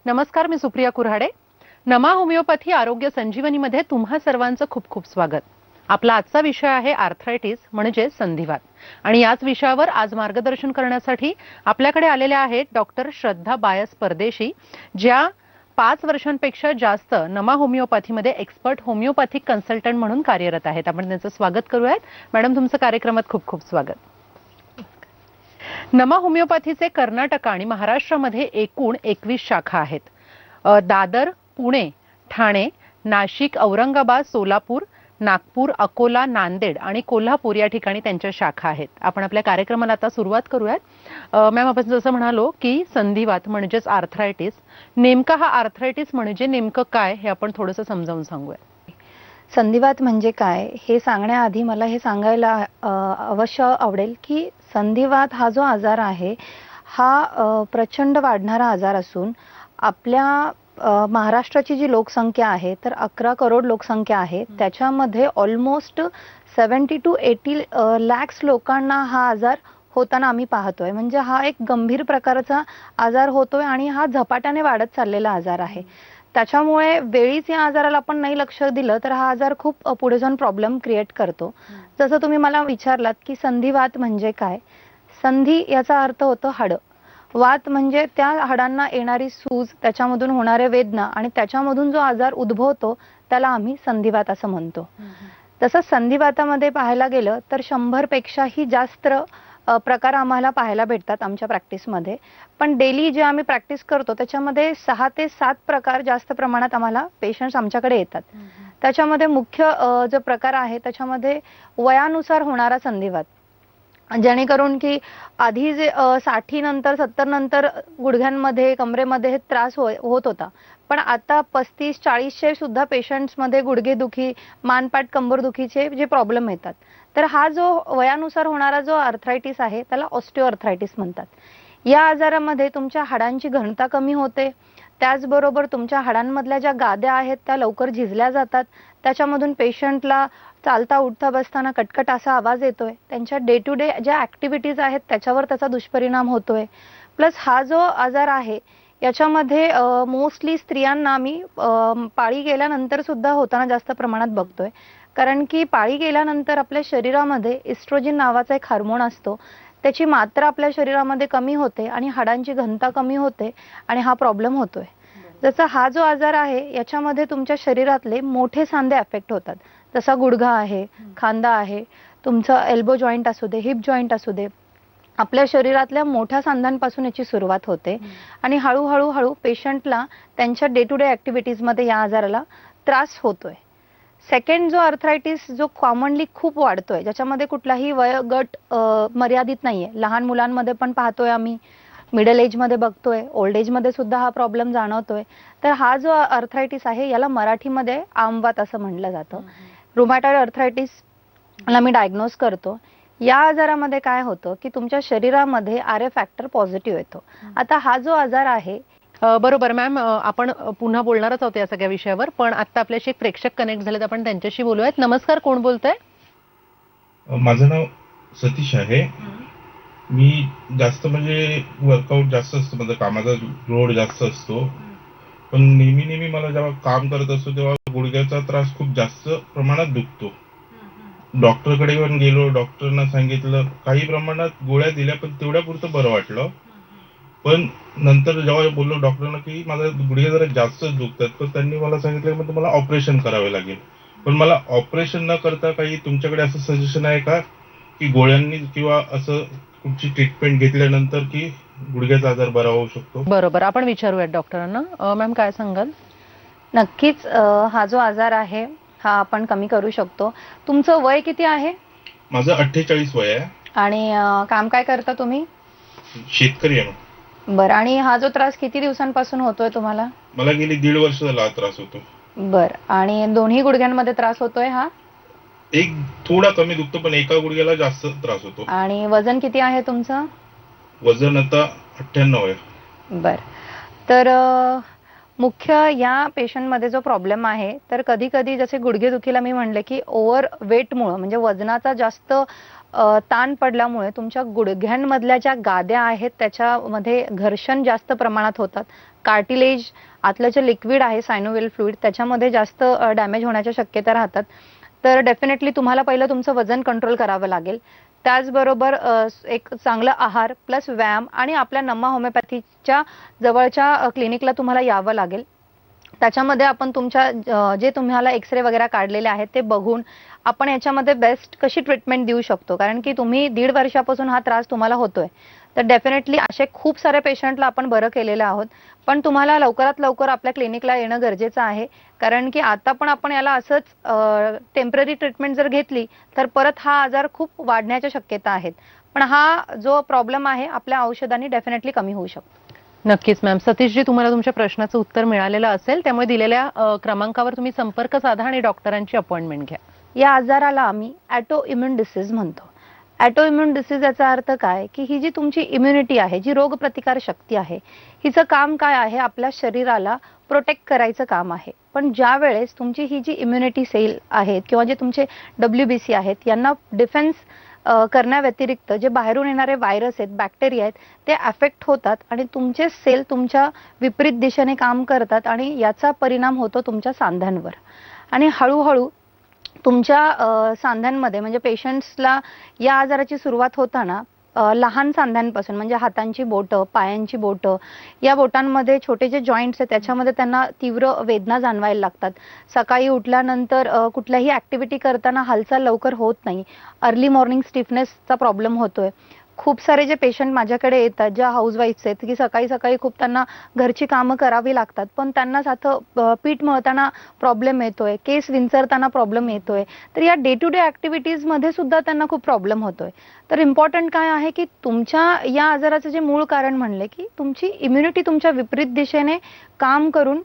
नमस्कार, मी सुप्रिया कुऱ्हाडे. नमा होमिओपॅथी आरोग्य संजीवनीमध्ये तुम्हा सर्वांचं खूप खूप स्वागत. आपला आजचा विषय आहे आर्थरायटिस म्हणजे संधिवात. आणि याच विषयावर आज मार्गदर्शन करण्यासाठी आपल्याकडे आलेल्या आहेत डॉक्टर श्रद्धा बायस परदेशी, ज्या 5 वर्षांपेक्षा जास्त नमा होमिओपॅथीमध्ये एक्सपर्ट होमिओपॅथिक कन्सल्टंट म्हणून कार्यरत आहेत. आपण त्यांचं स्वागत करूयात. मॅडम, तुमचं कार्यक्रमात खूप खूप स्वागत. नमा होमिओपॅथीचे कर्नाटक आणि महाराष्ट्रामध्ये एकूण 21 शाखा आहेत. दादर, पुणे, ठाणे, नाशिक, औरंगाबाद, सोलापूर, नागपूर, अकोला, नांदेड आणि कोल्हापूर या ठिकाणी त्यांच्या शाखा आहेत. आपण आपल्या कार्यक्रमाला आता सुरुवात करूयात. मॅम, आपण जसं म्हणालो की संधिवात म्हणजेच आर्थरायटिस, नेमका हा आर्थरायटिस म्हणजे नेमकं काय हे आपण थोडंसं समजावून सांगूया. संधिवात म्हणजे काय हे सांगण्याआधी मला हे सांगायला अवश्य आवडेल की संधिवात हा जो आजार आहे हा प्रचंड वाढणारा आजार असून आपल्या महाराष्ट्राची जी लोकसंख्या आहे तर 11 करोड लोकसंख्या आहे, त्याच्यामध्ये ऑलमोस्ट 70 to 80 लॅक्स लोकांना हा आजार होताना आम्ही पाहतोय. म्हणजे हा एक गंभीर प्रकारचा आजार होतोय आणि हा झपाट्याने वाढत चाललेला आजार आहे. त्याच्यामुळे वेळीच या आजाराला आपण नाही लक्ष दिलं तर हा आजार खूप पुढे जाऊन प्रॉब्लेम क्रिएट करतो. जसं तुम्ही मला विचारलात की संधिवात म्हणजे काय, संधी याचा अर्थ होतो हाडं, वात म्हणजे त्या हाडांना येणारी सूज, त्याच्यामधून होणारे वेदना आणि त्याच्यामधून जो आजार उद्भवतो त्याला आम्ही संधिवात असं म्हणतो. तसं संधिवातामध्ये पाहायला गेलं तर 100 पेक्षाही जास्त प्रकार आम्हाला पाहायला भेटतात आमच्या प्रॅक्टिसमध्ये. पण डेली जे आम्ही प्रॅक्टिस करतो त्याच्यामध्ये 6 ते 7 प्रकार जास्त प्रमाणात आम्हाला पेशंट्स आमच्याकडे येतात. त्याच्यामध्ये मुख्य जो प्रकार आहे त्याच्यामध्ये वयानुसार होणारा संधिवात, जेणेकरून की आधी जे 60 नंतर 70 नंतर गुडघ्यांमध्ये कमरेमध्ये त्रास होत होता, पण आता 35-40 सुद्धा पेशंट्समध्ये गुडघेदुखी, मानपाट कंबरदुखीचे जे प्रॉब्लेम येतात. तर हा जो वयानुसार होणारा जो आर्थरायटिस आहे त्याला ऑस्टिओआर्थरायटिस म्हणतात. या आजारामध्ये तुमच्या हाडांची घनता कमी होते, त्याचबरोबर तुमच्या हाडांमधल्या ज्या गाद्या आहेत त्या लवकर झिजल्या जातात, त्याच्यामधून पेशंटला चालता उठता बसताना कटकट असा आवाज येतोय, त्यांच्या डे टू डे ज्या ऍक्टिव्हिटीज आहेत त्याच्यावर त्याचा दुष्परिणाम होतोय. प्लस हा जो आजार आहे याच्यामध्ये मोस्टली स्त्रियांना आम्ही पाळी गेल्यानंतर सुद्धा होताना जास्त प्रमाणात बघतोय. कारण की पाळी गेल्यानंतर आपल्या शरीरामध्ये इस्ट्रोजिन नावाचा एक हार्मोन असतो, त्याची मात्रा आपल्या शरीरामध्ये कमी होते आणि हाडांची घनता कमी होते आणि हा प्रॉब्लेम होतोय. जसा हा जो आजार आहे याच्यामध्ये तुमच्या शरीरातले मोठे सांधे अफेक्ट होतात. जसा गुडघा आहे, खांदा आहे, तुमचं एल्बो जॉईंट असू दे, हिप जॉईंट असू दे, आपल्या शरीरातल्या मोठ्या सांध्यांपासून याची सुरुवात होते आणि हळूहळू पेशंटला त्यांच्या डे टू डे ऍक्टिव्हिटीजमध्ये या आजाराला त्रास होतोय. सेकंड जो आर्थरायटिस जो कॉमनली खूप वाढतोय, ज्याच्यामध्ये कुठलाही वयोगट मर्यादित नाहीये, लहान मुलांमध्ये पण पाहतोय आम्ही, मिडल एजमध्ये बघतोय, ओल्ड एजमध्ये सुद्धा हा प्रॉब्लेम जाणवतोय. तर हा जो आर्थरायटिस आहे याला मराठीमध्ये आमवात असं म्हटलं जातं. रुमॅटॉइड आर्थरायटिसला मी डायग्नोज करतो. या आजारामध्ये काय होतं की तुमच्या शरीरामध्ये RA फॅक्टर पॉझिटिव्ह येतो. आता हा जो आजार आहे, बरोबर मॅम, आपण पुन्हा बोलणारच आहोत या सगळ्या विषयावर, पण आता आपल्याशी एक प्रेक्षक कनेक्ट झालेत, आपण त्यांच्याशी बोलूयात. नमस्कार, कोण बोलतंय? माझं नाव सतीश आहे. मी जास्त म्हणजे वर्कआउट जास्त असतं, माझं कामाचा लोड जास्त असतो, पण नेहमी मला जेव्हा काम करत असतो तेव्हा गुडघ्याचा त्रास खूप जास्त प्रमाणात दुखतो. डॉक्टरकडे पण गेलो, डॉक्टरना सांगितलं, काही प्रमाणात गोळ्या दिल्या, पण तेवढ्या पुरतं बरं वाटलं. पण नंतर जेव्हा बोललो डॉक्टरांना की माझे गुडघे जरा जास्तच दुखतात, तर त्यांनी मला सांगितलं की तुम्हाला ऑपरेशन करावे लागेल. पण मला ऑपरेशन न करता काही तुमच्याकडे असं सजेशन आहे का की गोळ्यांनी किंवा असं कुठची ट्रीटमेंट घेतल्यानंतर की गुडघ्याचा आजार बरा होऊ शकतो? बरोबर, आपण विचारूयात डॉक्टरांना. मॅम, काय सांगाल? नक्कीच हा जो आजार आहे हा आपण कमी करू शकतो. तुमचं वय किती आहे? माझं 48 वय आहे. आणि काम काय करता तुम्ही? शेतकरी आहे. बरं, आणि हा जो त्रास किती दिवसांपासून होतोय तुम्हाला? मला गेली 1.5 वर्ष झाला हा त्रास होतो. बरं, आणि दोन्ही गुडघ्यांमध्ये त्रास होतोय हा? एक थोडा कमी दुखतो, पण एका गुडघ्याला जास्त त्रास होतो. आणि वजन किती आहे तुमचं? वजन आता 98 आहे. बरं, तर मुख्य या पेशंटमध्ये जो प्रॉब्लेम आहे, तर कधी कधी जसे गुडघेदुखीला मी म्हणले की ओव्हर वेटमुळं, म्हणजे वजनाचा जास्त ताण पडल्यामुळे तुमच्या गुडघ्यांमधल्या ज्या गाद्या आहेत त्याच्यामध्ये घर्षण जास्त प्रमाणात होतात. कार्टिलेज आतलं जे लिक्विड आहे सायनोवियल फ्लुइड त्याच्यामध्ये जास्त डॅमेज होण्याच्या शक्यता राहतात. तर डेफिनेटली तुम्हाला पहिलं तुमचं वजन कंट्रोल करावं लागेल. त्याचबरोबर एक चांगला आहार प्लस व्यायाम आणि आपल्या नमा होमिओपॅथीच्या जवळच्या क्लिनिकला तुम्हाला यावं लागेल. त्याच्यामध्ये आपण तुमच्या जे तुम्हाला एक्सरे वगैरे काढलेले आहेत ते बघून आपण याच्यामध्ये बेस्ट कशी ट्रीटमेंट देऊ शकतो. कारण की तुम्ही 1.5 वर्षापासून हा त्रास तुम्हाला होतोय. तर डेफिनेटली असे खूप सारे पेशंटला आपण बरं केलेलं आहोत. पण तुम्हाला लवकरात लवकर आपल्या क्लिनिकला येणं गरजेचं आहे. कारण की आता पण आपण याला असंच टेम्पररी ट्रीटमेंट जर घेतली तर परत हा आजार खूप वाढण्याच्या शक्यता आहेत. पण हा जो प्रॉब्लेम आहे आपल्या औषधांनी डेफिनेटली कमी होऊ शकतो. नक्कीच मॅम. सतीशजी, तुम्हाला तुमच्या प्रश्नाचं उत्तर मिळालेलं असेल, त्यामुळे दिलेल्या क्रमांकावर तुम्ही संपर्क साधा आणि डॉक्टरांची अपॉइंटमेंट घ्या. या आजाराला आम्ही ॲटो इम्युन डिसीज म्हणतो. ॲटो इम्युन डिसीज याचा अर्थ काय की ही जी तुमची इम्युनिटी आहे, जी रोगप्रतिकार शक्ती आहे, हिचं काम काय आहे, आपल्या शरीराला प्रोटेक्ट करायचं काम आहे. पण ज्या वेळेस तुमची ही जी इम्युनिटी सेल आहेत किंवा जे तुमचे WBC आहेत यांना डिफेन्स करण्याव्यतिरिक्त जे बाहेरून येणारे व्हायरस आहेत, बॅक्टेरिया आहेत, ते अफेक्ट होतात आणि तुमचे सेल तुमच्या विपरीत दिशेने काम करतात आणि याचा परिणाम होतो तुमच्या सांध्यांवर. आणि हळूहळू तुमच्या सांध्यांमध्ये म्हणजे पेशंट्सला या आजाराची सुरुवात होताना लहान सांध्यांपासून म्हणजे हातांची बोटं, पायांची बोटं, या बोटांमध्ये छोटे जे जॉईंट्स आहेत त्याच्यामध्ये त्यांना तीव्र वेदना जाणवायला लागतात. सकाळी उठल्यानंतर कुठल्याही ऍक्टिव्हिटी करताना हालचाल लवकर होत नाही. अर्ली मॉर्निंग स्टिफनेसचा प्रॉब्लेम होतोय. खूप सारे जे पेशंट माझ्याकडे येतात ज्या हाऊसवाईफ्स आहेत की सकाळी सकाळी खूप त्यांना घरची कामं करावी लागतात, पण त्यांना साधं पीठ मळताना प्रॉब्लेम येतोय, केस विंचरताना प्रॉब्लेम येतोय. तर या डे टू डे ऍक्टिव्हिटीज मध्ये सुद्धा त्यांना खूप प्रॉब्लेम होतोय. तर इम्पॉर्टंट काय आहे की तुमच्या या आजाराचं जे मूळ कारण म्हणले की तुमची इम्युनिटी तुमच्या विपरीत दिशेने काम करून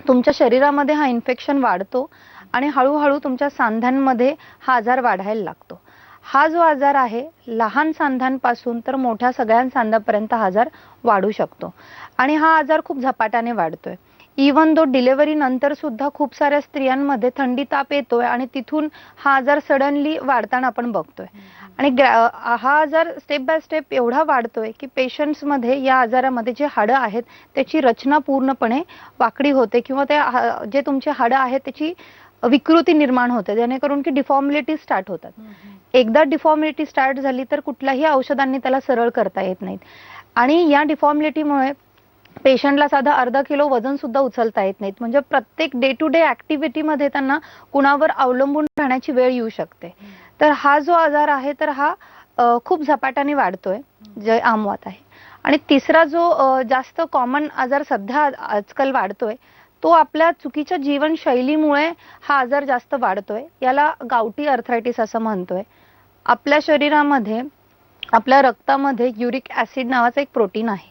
तुमच्या शरीरामध्ये हा इन्फेक्शन वाढतो आणि हळूहळू तुमच्या सांध्यांमध्ये हा आजार वाढायला लागतो. हा जो आजार आहे लहान सांध्यांपासून तर मोठ्या सगळ्या सांध्यापर्यंत हा आजार वाढू शकतो आणि हा आजार खूप झपाट्याने वाढतोय. इव्हन दो डिलिव्हरी नंतर सुद्धा खूप साऱ्या स्त्रियांमध्ये थंडी ताप येतोय आणि तिथून हा आजार सडनली वाढताना आपण बघतोय. आणि हा आजार स्टेप बाय स्टेप एवढा वाढतोय की पेशंट्समध्ये या आजारामध्ये जे हाडं आहेत त्याची रचना पूर्णपणे वाकडी होते किंवा ते जे तुमचे हाडं आहेत त्याची विकृती निर्माण होते, जेणेकरून की डिफॉर्मिलिटी स्टार्ट होतात. एकदा डिफॉर्मिलिटी स्टार्ट झाली तर कुठल्याही औषधांनी त्याला सरळ करता येत नाहीत आणि या डिफॉर्मिलिटीमुळे पेशंटला साधा अर्धा किलो वजन सुद्धा उचलता येत नाहीत. म्हणजे प्रत्येक डे टू डे ऍक्टिव्हिटीमध्ये त्यांना कुणावर अवलंबून राहण्याची वेळ येऊ शकते. तर हा जो आजार आहे तर हा खूप झपाट्याने वाढतोय, जे आमवात आहे. आणि तिसरा जो जास्त कॉमन आजार सध्या आजकाल वाढतोय तो आपल्या चुकीच्या जीवनशैलीमुळे हा आजार जास्त वाढतोय. याला गावठी अर्थरायटिस असं म्हणतोय. आपल्या शरीरामध्ये आपल्या रक्तामध्ये युरिक ऍसिड नावाचं एक प्रोटीन आहे.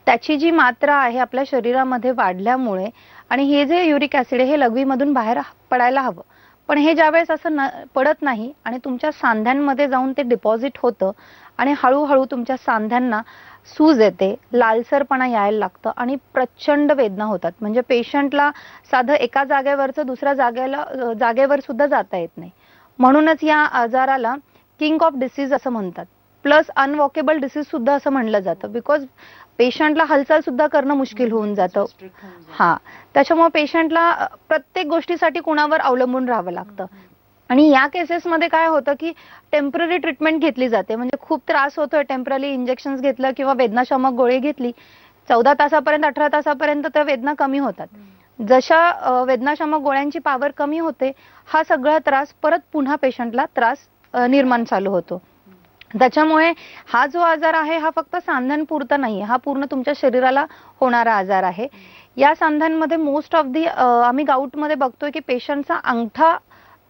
त्याची जी मात्रा आहे आपल्या शरीरामध्ये वाढल्यामुळे आणि हे जे युरिक ऍसिड हे लघवीमधून बाहेर पडायला हवं, पण हे ज्यावेळेस असं पडत नाही आणि तुमच्या सांध्यांमध्ये जाऊन ते डिपॉझिट होतं आणि हळूहळू तुमच्या सांध्यांना सूज येते, लालसरपणा यायला लागतं आणि प्रचंड वेदना होतात. म्हणजे पेशंटला साधं एका जागेवरचं दुसऱ्या जागेवर सुद्धा जाता येत नाही. म्हणूनच या आजाराला किंग ऑफ डिसीज असं म्हणतात. प्लस अनवॉकेबल डिसीज सुद्धा असं म्हणलं जातं, बिकॉज पेशंटला हालचाल सुद्धा करणं मुश्किल होऊन जातं. त्याच्यामुळे पेशंटला प्रत्येक गोष्टीसाठी कुणावर अवलंबून राहावं लागतं. आणि या केसेसमध्ये काय होतं की टेम्पररी ट्रीटमेंट घेतली जाते. म्हणजे खूप त्रास होतोय, टेम्पररी इंजेक्शन्स घेतलं किंवा वेदनाशामक गोळी घेतली, 14 तासापर्यंत 18 तासापर्यंत त्या वेदना कमी होतात. जशा वेदनाशामक गोळ्यांची पॉवर कमी होते, हा सगळा त्रास परत पुन्हा पेशंटला त्रास निर्माण चालू होतो. त्याच्यामुळे हा जो आजार आहे हा फक्त सांध्यांपुरता नाहीये, हा पूर्ण तुमच्या शरीराला होणारा आजार आहे. या सांध्यांमध्ये मोस्ट ऑफ दी आम्ही गाऊटमध्ये बघतोय की पेशंटचा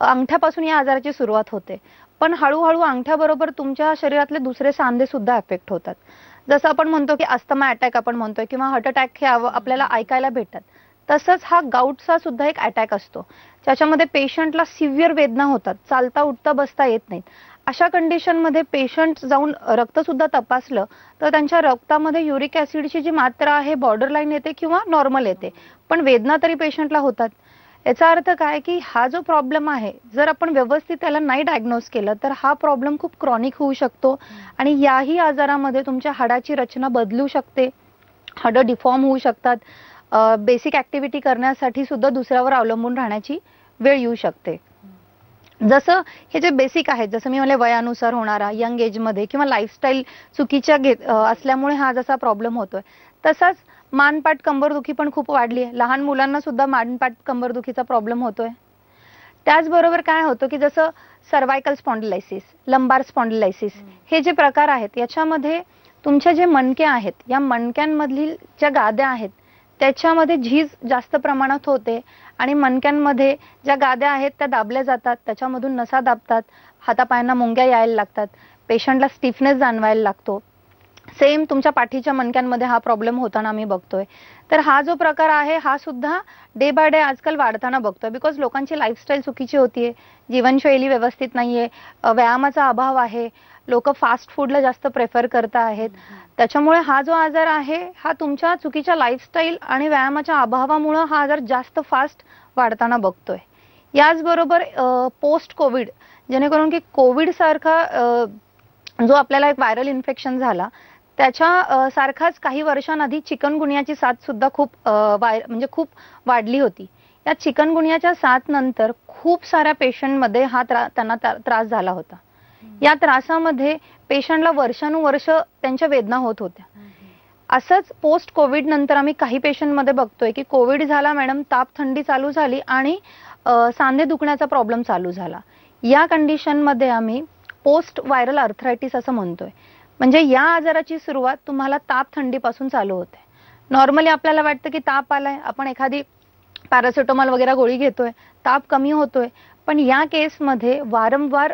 अंगठ्यापासून या आजाराची सुरुवात होते, पण हळूहळू अंगठ्याबरोबर तुमच्या शरीरातले दुसरे सांधे सुद्धा अफेक्ट होतात. जसं आपण म्हणतो की अस्थमा अटॅक आपण म्हणतोय किंवा हार्ट अटॅक हे आपल्याला ऐकायला भेटतात, तसंच हा गाऊटचा सुद्धा एक अटॅक असतो, ज्याच्यामध्ये पेशंटला सिव्हिअर वेदना होतात, चालता उठता बसता येत नाहीत. अशा कंडिशनमध्ये पेशंट जाऊन रक्त सुद्धा तपासलं तर त्यांच्या रक्तामध्ये युरिक ऍसिडची जी मात्रा आहे बॉर्डरलाईन येते किंवा नॉर्मल येते, पण वेदना तरी पेशंटला होतात. याचा अर्थ काय की हा जो प्रॉब्लेम आहे, जर आपण व्यवस्थित त्याला नाही डायग्नोज केलं तर हा प्रॉब्लेम खूप क्रॉनिक होऊ शकतो आणि याही आजारामध्ये तुमच्या हाडाची रचना बदलू शकते, हाडं डिफॉर्म होऊ शकतात, बेसिक ऍक्टिव्हिटी करण्यासाठी सुद्धा दुसऱ्यावर अवलंबून राहण्याची वेळ येऊ शकते. जसं हे जे बेसिक आहेत, जसं मी म्हणले वयानुसार होणारा, यंग एजमध्ये किंवा लाईफस्टाईल चुकीच्या असल्यामुळे हा जसा प्रॉब्लेम होतोय, तसाच मानपाट कंबरदुखी पण खूप वाढली आहे. लहान मुलांना सुद्धा मानपाट कंबरदुखीचा प्रॉब्लेम होतोय. त्याचबरोबर काय होतं की जसं सर्वायकल स्पॉन्डिलायसिस, लंबार स्पॉन्डिलायसिस हे जे प्रकार आहेत, याच्यामध्ये तुमच्या जे मणके आहेत, या मणक्यांमधील ज्या गाद्या आहेत त्याच्यामध्ये झीज जास्त प्रमाणात होते आणि मणक्यांमध्ये ज्या गाद्या आहेत त्या दाबल्या जातात, त्याच्यामधून नसा दाबतात, हातापायांना मुंग्या यायला लागतात, पेशंटला स्टिफनेस जाणवायला लागतो. सेम तुमच्या पाठीच्या मणक्यांमध्ये हा प्रॉब्लेम होताना आम्ही बघतोय. तर हा जो प्रकार आहे हा सुद्धा डे बाय डे आजकाल वाढताना बघतोय, बिकॉज लोकांची लाईफस्टाईल चुकीची होतीये, जीवनशैली व्यवस्थित नाहीये, व्यायामाचा अभाव आहे, लोक फास्ट फूडला जास्त प्रेफर करत आहेत. त्याच्यामुळे हा जो आजार आहे हा तुमच्या चुकीच्या लाईफस्टाईल आणि व्यायामाच्या अभावामुळे हा आजार जास्त फास्ट वाढताना बघतोय. याचबरोबर पोस्ट कोविड, जेणेकरून की कोविड सारखा जो आपल्याला एक व्हायरल इन्फेक्शन झाला त्याच्या सारखाच काही वर्षांआधी चिकनगुनियाची साथ सुद्धा खूप म्हणजे खूप वाढली होती. या चिकनगुनियाच्या साथ नंतर खूप साऱ्या पेशंटमध्ये हा त्यांना त्रास झाला होता. या त्रासामध्ये पेशंटला वर्षानुवर्ष त्यांच्या वेदना होत होत्या. असंच पोस्ट कोविड नंतर आम्ही काही पेशंटमध्ये बघतोय की कोविड झाला मॅडम, ताप थंडी चालू झाली आणि सांधे दुखण्याचा प्रॉब्लेम चालू झाला. या कंडिशनमध्ये आम्ही पोस्ट व्हायरल अर्थरायटिस असं म्हणतोय. म्हणजे या आजाराची सुरुवात तुम्हाला ताप थंडीपासून चालू होते. नॉर्मली आपल्याला वाटतं की ताप आलाय, आपण एखादी पॅरासिटामॉल वगैरे गोळी घेतोय, ताप कमी होतोय, पण या केसमध्ये वारंवार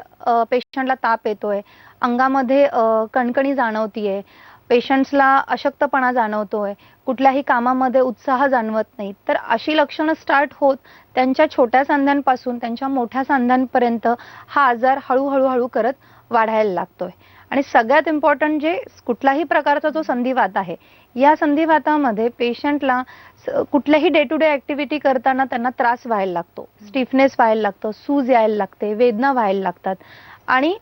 पेशंटला ताप येतोय, अंगामध्ये कणकणी जाणवतीये, पेशंट्सला अशक्तपणा जाणवतोय, कुठल्याही कामामध्ये उत्साह जाणवत नाही. तर अशी लक्षणं स्टार्ट होत त्यांच्या छोट्या सांध्यांपासून त्यांच्या मोठ्या सांध्यांपर्यंत हा आजार हळूहळू करत वाढायला लागतोय. आणि सगळ्यात इम्पॉर्टंट जे कुठलाही प्रकारचा जो संधिवात आहे, या संधिवातामध्ये पेशंटला कुठल्याही डे टू डे ऍक्टिव्हिटी करताना त्यांना त्रास व्हायला लागतो, स्टिफनेस व्हायला लागतं, सूज यायला लागते, वेदना व्हायला लागतात आणि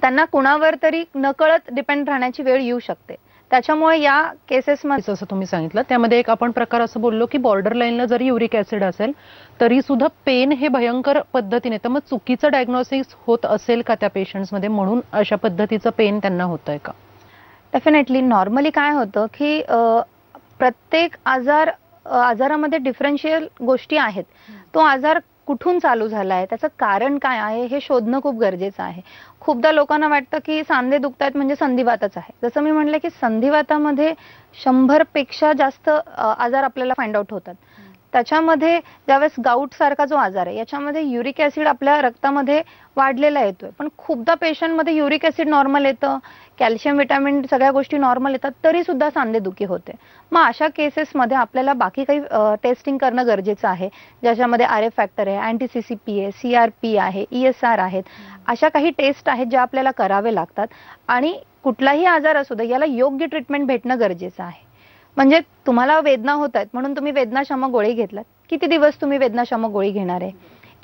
त्यांना कुणावर तरी नकळत डिपेंड राहण्याची वेळ येऊ शकते. त्याच्यामुळे या केसेसमध्ये जसं तुम्ही सांगितलं त्यामध्ये एक आपण प्रकार असं बोललो की बॉर्डर लाईनला जरी युरिक ऍसिड असेल तरी सुद्धा पेन हे भयंकर पद्धतीने, तर मग चुकीचं डायग्नोसिस होत असेल का त्या पेशंट्समध्ये, म्हणून अशा पद्धतीचं पेन त्यांना होतंय का? डेफिनेटली नॉर्मली काय होतं की प्रत्येक आजारामध्ये डिफरन्शियल गोष्टी आहेत. तो आजार कुठून चालू झालाय, त्याचं कारण काय आहे हे शोधणं खूप गरजेचं आहे. खूपदा लोकांना वाटतं की सांधे दुखतायत म्हणजे संधिवातच आहे. जसं मी म्हटलं की संधिवातामध्ये 100 पेक्षा जास्त आजार आपल्याला फाइंड आउट होतात. त्याच्यामध्ये ज्यावेळेस गाऊट सारखा जो आजार आहे याच्यामध्ये युरिक ऍसिड आपल्या रक्तामध्ये वाढलेला येतोय, पण खूपदा पेशंटमध्ये युरिक ऍसिड नॉर्मल येतं, कॅल्शियम व्हिटॅमिन सगळ्या गोष्टी नॉर्मल येतात, तरी सुद्धा सांधेदुखी होते. मग अशा केसेसमध्ये आपल्याला बाकी काही टेस्टिंग करणं गरजेचं आहे, ज्याच्यामध्ये RF फॅक्टर आहे, अँटी-CCP आहे, CRP आहे, ESR आहेत. अशा काही टेस्ट आहेत ज्या आपल्याला करावे लागतात आणि कुठलाही आजार असू दे याला योग्य ट्रीटमेंट भेटणं गरजेचं आहे. म्हणजे तुम्हाला वेदना होत आहेत म्हणून तुम्ही वेदनाशामक गोळी घेतलात, किती दिवस तुम्ही वेदनाशामक गोळी घेणार आहे?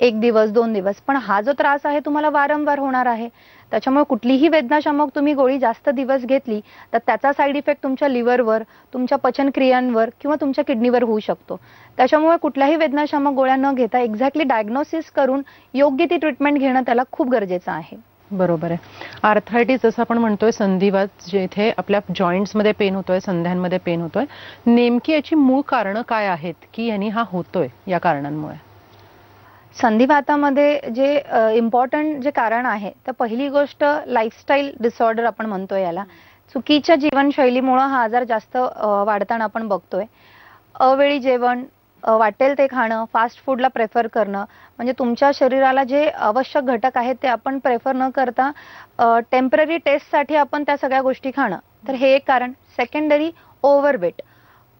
1 दिवस 2 दिवस, पण हा जो त्रास आहे तुम्हाला वारंवार होणार आहे. त्याच्यामुळे कुठलीही वेदनाशामक तुम्ही गोळी जास्त दिवस घेतली तर त्याचा साईड इफेक्ट तुमच्या लिव्हरवर, तुमच्या पचनक्रियांवर किंवा तुमच्या किडनीवर होऊ शकतो. त्याच्यामुळे कुठल्याही वेदनाशामक गोळ्या न घेता एक्झॅक्टली डायग्नोसिस करून योग्य ती ट्रीटमेंट घेणं त्याला खूप गरजेचं आहे. बरोबर आहे. आर्थरायटिस जसं आपण म्हणतोय संधिवात, जिथे आपल्या जॉईंट्समध्ये पेन होतोय, संध्यांमध्ये पेन होतोय, नेमकी याची मूळ कारणं काय आहेत की यांनी हा होतोय या कारणांमुळे? संधिवातामध्ये जे इम्पॉर्टंट जे कारण आहे तर पहिली गोष्ट लाईफस्टाईल डिसऑर्डर आपण म्हणतोय याला. चुकीच्या जीवनशैलीमुळे हा आजार जास्त वाढताना आपण बघतोय. अवेळी जेवण, वाटेल ते खाणं, फास्ट फूडला प्रेफर करणं, म्हणजे तुमच्या शरीराला जे आवश्यक घटक आहेत ते आपण प्रेफर न करता टेम्पररी टेस्टसाठी आपण त्या सगळ्या गोष्टी खाणं, तर हे एक कारण. सेकंडरी ओव्हरवेट,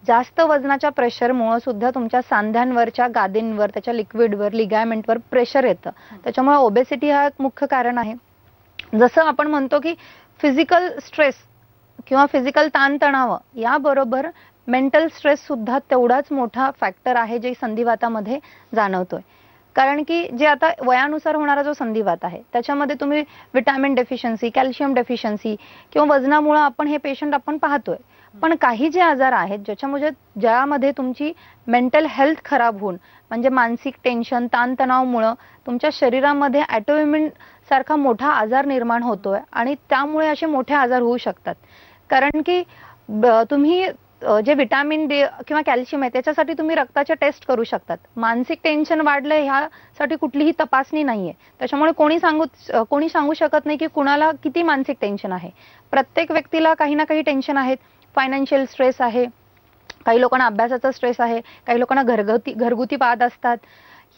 जास्त वजनाच्या प्रेशरमुळे सुद्धा तुमच्या सांध्यांवरच्या गादींवर, त्याच्या लिक्विडवर, लिगामेंटवर प्रेशर येतं. त्याच्यामुळे ओबेसिटी हा एक मुख्य कारण आहे. जसं आपण म्हणतो की फिजिकल स्ट्रेस किंवा फिजिकल ताणतणाव याबरोबर मेंटल स्ट्रेस सुद्धा तेवढाच मोठा फॅक्टर आहे जे संधिवातामध्ये जाणवतोय. कारण की जे आता वयानुसार होणारा जो संधिवात आहे त्याच्यामध्ये तुम्ही विटॅमिन डेफिशियन्सी, कॅल्शियम डेफिशियन्सी किंवा वजनामुळे आपण हे पेशंट आपण पाहतोय. पण काही जे आजार आहेत ज्यामध्ये तुमची मेंटल हेल्थ खराब होऊन म्हणजे मानसिक टेन्शन, ताणतणावामुळे तुमच्या शरीरामध्ये ऑटोइम्यून सारखा मोठा आजार निर्माण होतोय आणि त्यामुळे असे मोठे आजार होऊ शकतात. कारण की तुम्ही जे विटॅमिन डी किंवा कॅल्शियम आहे त्याच्यासाठी तुम्ही रक्ताच्या टेस्ट करू शकतात. मानसिक टेन्शन वाढलं ह्यासाठी कुठलीही तपासणी नाहीये. त्याच्यामुळे कोणी सांगू शकत नाही की कुणाला किती मानसिक टेन्शन आहे. प्रत्येक व्यक्तीला काही ना काही टेन्शन आहेत. फायनान्शियल स्ट्रेस आहे, काही लोकांना अभ्यासाचा स्ट्रेस आहे, काही लोकांना घरगुती वाद असतात.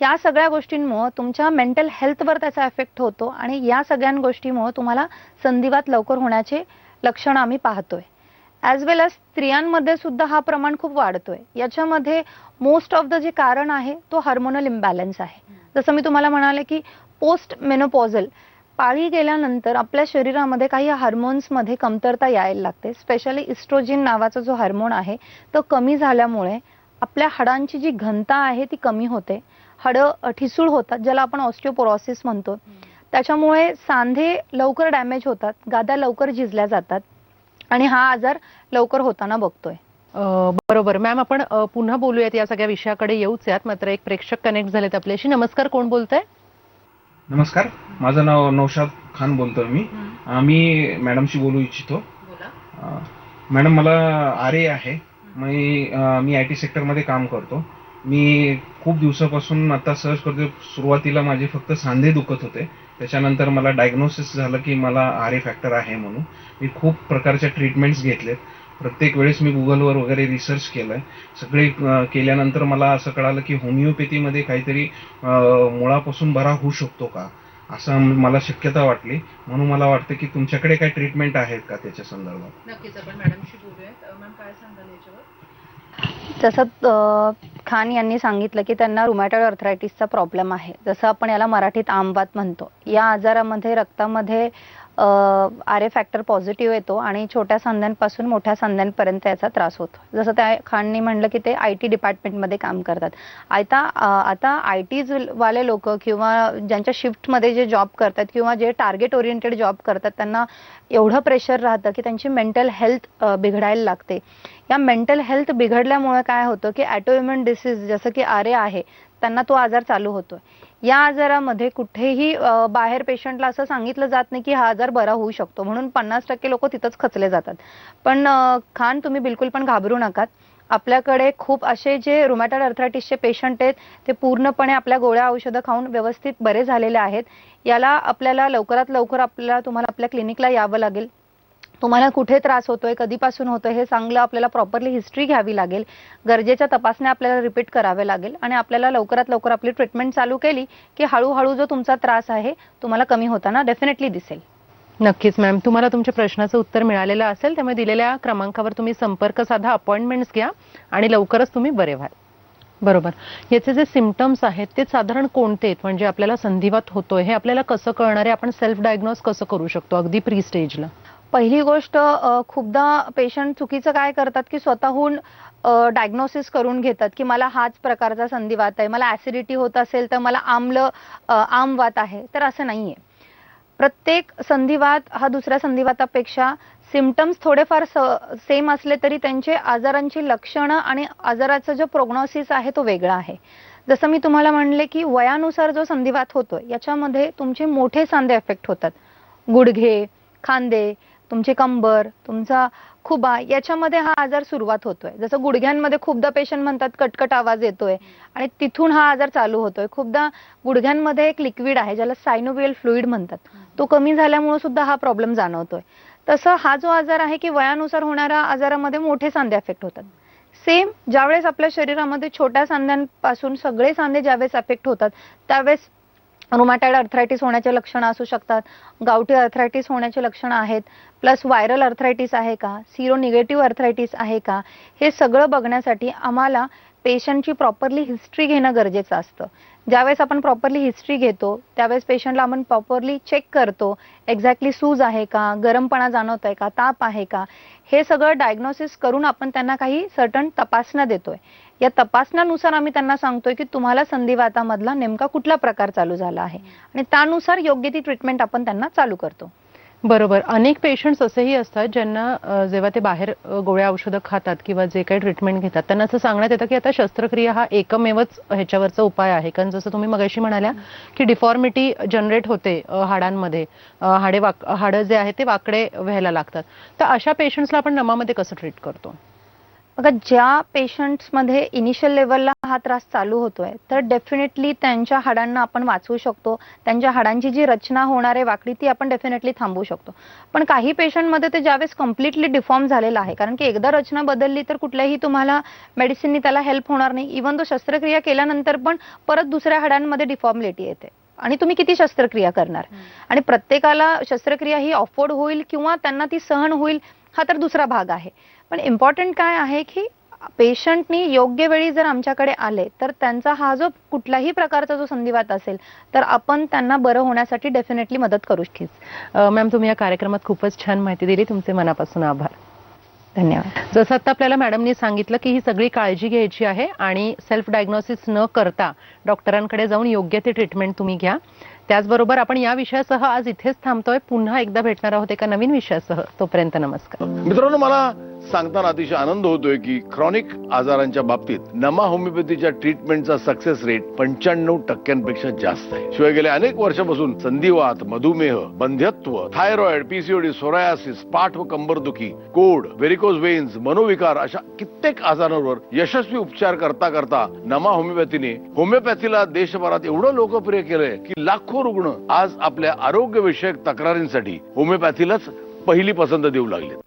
या सगळ्या गोष्टींमुळे तुमच्या मेंटल हेल्थवर त्याचा इफेक्ट होतो आणि या सगळ्या गोष्टींमुळे तुम्हाला संधिवात लवकर होण्याचे लक्षण आम्ही पाहतोय. ॲज वेल एज स्त्रियांमध्ये सुद्धा हा प्रमाण खूप वाढतोय. याच्यामध्ये मोस्ट ऑफ द जे कारण आहे तो हार्मोनल इम्बॅलन्स आहे. जसं मी तुम्हाला म्हणाले की पोस्ट मेनोपॉझल पाळी गेल्यानंतर आपल्या शरीरामध्ये काही हार्मोन्समध्ये कमतरता यायला लागते. स्पेशली इस्ट्रोजिन नावाचा जो हार्मोन आहे तो कमी झाल्यामुळे आपल्या हाडांची जी घनता आहे ती कमी होते. हाडं ठिसूळ होतात, ज्याला आपण ऑस्टिओपोरोसिस म्हणतो. त्याच्यामुळे सांधे लवकर डॅमेज होतात, गाद्या लवकर झिजल्या जातात आणि हा आजार लवकर होताना बघतोय. बरोबर मॅम, आपण पुन्हा बोलूयात, या सगळ्या विषयाकडे येऊच यात. मात्र एक प्रेक्षक कनेक्ट झालेत आपल्याशी. नमस्कार, कोण बोलतंय? नमस्कार, माझं नाव नौशाद खान बोलतोय. मी मॅडमशी बोलू इच्छितो. मॅडम, मला आरे आहे. मी IT सेक्टरमध्ये काम करतो. मी खूप दिवसापासून आता सर्च करतो. सुरुवातीला माझे फक्त सांधे दुखत होते, त्याच्यानंतर मला डायग्नोसिस झालं की मला आरे फॅक्टर आहे म्हणून. मी खूप प्रकारच्या ट्रीटमेंट्स घेतलेत. प्रत्येक वेळेस मी गुगलवर वगैरे रिसर्च केलंय. सगळे केल्यानंतर मला असं कळालं की होमिओपॅथीमध्ये काहीतरी मुळापासून बरा होऊ शकतो का, असं मला शक्यता वाटली. म्हणून मला वाटतं की तुमच्याकडे काही ट्रीटमेंट आहेत का त्याच्या संदर्भात. नक्कीच आपण मॅडमशी बोलूयात. मॅम, काय सांगाल याच्यावर? जसं खान यांनी सांगितलं की त्यांना रुमॅटॉइड आर्थरायटिसचा प्रॉब्लेम आहे. जसं आपण याला मराठीत आमवात म्हणतो. या आजारामध्ये रक्तामध्ये आरे फॅक्टर पॉझिटिव्ह येतो आणि छोट्या सांध्यांपासून मोठ्या सांध्यांपर्यंत याचा त्रास होतो. जसं त्या खाननी म्हणलं की ते IT डिपार्टमेंटमध्ये काम करतात. आता IT वाले लोक किंवा ज्यांच्या शिफ्टमध्ये जे जॉब करतात किंवा जे टार्गेट ओरिएंटेड जॉब करतात त्यांना एवढं प्रेशर राहतं की त्यांची मेंटल हेल्थ बिघडायला लागते. या मेंटल हेल्थ बिघडल्यामुळे काय होतं की ऑटोइम्यून डिसीज जसं की आरे आहे त्यांना तो आजार चालू होतोय. या आजारामध्ये कुठेही बाहेर पेशंटला असं सांगितलं जात नाही की हा आजार बरा होऊ शकतो, म्हणून 50% लोक तिथंच खचले जातात. पण खान, तुम्ही बिलकुल पण घाबरू नकात. आपल्याकडे खूप असे जे रुमॅटॉइड आर्थरायटिसचे पेशंट आहेत ते पूर्णपणे आपल्या गोळ्या औषधं खाऊन व्यवस्थित बरे झालेले आहेत. याला आपल्याला लवकरात लवकर तुम्हाला आपल्या क्लिनिकला यावं लागेल. तुम्हाला कुठे त्रास होतोय, कधीपासून होतोय हे चांगलं आपल्याला प्रॉपरली हिस्ट्री घ्यावी लागेल. गरजेच्या तपासण्या आपल्याला रिपीट कराव्या लागेल आणि आपल्याला लवकरात लवकर आपली ट्रीटमेंट चालू केली की हळूहळू जो तुमचा त्रास आहे तुम्हाला कमी होताना डेफिनेटली दिसेल. नक्कीच मॅम, तुम्हाला तुमच्या प्रश्नाचं उत्तर मिळालेलं असेल, त्यामुळे दिलेल्या क्रमांकावर तुम्ही संपर्क साधा, अपॉइंटमेंट्स घ्या आणि लवकरच तुम्ही बरे व्हाल. बरोबर. याचे जे सिम्पटम्स आहेत ते साधारण कोणते आहेत? म्हणजे आपल्याला संधिवात होतोय हे आपल्याला कसं कळणार आहे? आपण सेल्फ डायग्नोज कसं करू शकतो अगदी प्री स्टेजला? पहिली गोष्ट, खूपदा पेशंट चुकीचं काय करतात की स्वतःहून डायग्नोसिस करून घेतात की मला हाच प्रकारचा संधिवात आहे, मला ऍसिडिटी होत असेल तर मला आमवात आहे. तर असं नाहीये. प्रत्येक संधिवात हा दुसऱ्या संधिवातापेक्षा सिम्पटम्स थोडेफार सेम असले तरी त्यांचे आजारांची लक्षणं आणि आजाराचा जो प्रोग्नोसिस आहे तो वेगळा आहे. जसं मी तुम्हाला म्हणले की वयानुसार जो संधिवात होतोय याच्यामध्ये तुमचे मोठे सांधे इफेक्ट होतात. गुडघे, खांदे, तुमची कंबर, तुमचा खुबा याच्यामध्ये हा आजार सुरुवात होतोय. जसं गुडघ्यांमध्ये खूपदा पेशंट म्हणतात कटकट आवाज येतोय आणि तिथून हा आजार चालू होतोय. खूपदा गुडघ्यांमध्ये एक लिक्विड आहे ज्याला सायनोवियल फ्लुइड म्हणतात, तो कमी झाल्यामुळे सुद्धा हा प्रॉब्लेम जाणवतोय. तसं हा जो आजार आहे की वयानुसार होणाऱ्या आजारामध्ये मोठे सांधे अफेक्ट होतात. सेम ज्यावेळेस आपल्या शरीरामध्ये छोट्या सांध्यांपासून सगळे सांधे ज्यावेळेस अफेक्ट होतात त्यावेळेस रुमॅटॉइड आर्थरायटिस होण्याचे लक्षणं असू शकतात, गावठी आर्थरायटिस होण्याचे लक्षणं आहेत, प्लस व्हायरल आर्थरायटिस आहे का, सिरो निगेटिव्ह आर्थरायटिस आहे का, हे सगळं बघण्यासाठी आम्हाला पेशंटची प्रॉपरली हिस्ट्री घेणं गरजेचं असतं. ज्यावेळेस आपण प्रॉपरली हिस्ट्री घेतो त्यावेळेस पेशंटला आपण प्रॉपरली चेक करतो, एक्झॅक्टली सूज आहे का, गरमपणा जाणवत आहे का, ताप आहे का, हे सगळं डायग्नोसिस करून आपण त्यांना काही सर्टन तपासण्या देतोय. या तपासण्यानुसार आम्ही त्यांना सांगतोय की तुम्हाला संधिवातामधला नेमका कुठला प्रकार चालू झाला आहे आणि त्यानुसार योग्य ती ट्रीटमेंट आपण त्यांना चालू करतो. बरोबर. अनेक पेशंट्स असेही असतात ज्यांना जेव्हा ते बाहेर गोळ्या औषधं खातात किंवा जे काही ट्रीटमेंट घेतात त्यांना असं सांगण्यात येतं की आता शस्त्रक्रिया हा एकमेवच ह्याच्यावरचा उपाय आहे. कारण जसं तुम्ही मगाशी म्हणाल्या की डिफॉर्मिटी जनरेट होते हाडांमध्ये, हाडं जे आहे ते वाकडे व्हायला लागतात. तर अशा पेशंट्सला आपण नमामध्ये कसं ट्रीट करतो? बघा, ज्या पेशंट्समध्ये इनिशियल लेवलला हा त्रास चालू होतोय तर डेफिनेटली त्यांच्या हाडांना आपण वाचवू शकतो. त्यांच्या हाडांची जी रचना होणार आहे वाकडी ती आपण डेफिनेटली थांबवू शकतो. पण काही पेशंटमध्ये ते ज्यावेळेस कम्प्लिटली डिफॉर्म झालेला आहे, कारण की एकदा रचना बदलली तर कुठल्याही तुम्हाला मेडिसिननी त्याला हेल्प होणार नाही. इव्हन तो शस्त्रक्रिया केल्यानंतर पण परत दुसऱ्या हाडांमध्ये डिफॉर्मिलिटी येते आणि तुम्ही किती शस्त्रक्रिया करणार. आणि प्रत्येकाला शस्त्रक्रिया ही अफोर्ड होईल किंवा त्यांना ती सहन होईल हा तर दुसरा भाग आहे. पण इम्पॉर्टंट काय आहे की पेशंटनी योग्य वेळी जर आमच्याकडे आले तर त्यांचा हा जो कुठलाही प्रकारचा जो संधिवात असेल तर आपण त्यांना बरं होण्यासाठी डेफिनेटली मदत करू शकतो. मॅम, तुम्ही या कार्यक्रमात खूपच छान माहिती दिली. तुमचे मनापासून आभार. धन्यवाद. जसं आता आपल्याला मॅडमनी सांगितलं की ही सगळी काळजी घ्यायची आहे आणि सेल्फ डायग्नोसिस न करता डॉक्टरांकडे जाऊन योग्य ते ट्रीटमेंट तुम्ही घ्या. त्याचबरोबर आपण या विषयासह आज इथेच थांबतोय. पुन्हा एकदा भेटणार आहोत एका नवीन विषयासह. तोपर्यंत नमस्कार. मित्रांनो, मला सांगताना अतिशय आनंद होतोय की क्रॉनिक आजारांच्या बाबतीत नमा होमिओपॅथीच्या ट्रीटमेंटचा सक्सेस रेट 95% जास्त आहे. शिवाय गेल्या अनेक वर्षापासून संधिवात, मधुमेह, बंध्यत्व, थायरॉइड, पीसीओडी, सोरायासिस, पाठ व कंबरदुखी, कोड, व्हेरिकोज वेन्स, मनोविकार अशा कित्येक आजारांवर यशस्वी उपचार करता करता नमा होमिओपॅथीने होमिओपॅथीला देशभरात एवढं लोकप्रिय केलंय की लाखो रुग्ण आज आपल्या आरोग्यविषयक तक्रारींसाठी होमिओपॅथीलाच पहिली पसंत देऊ लागले.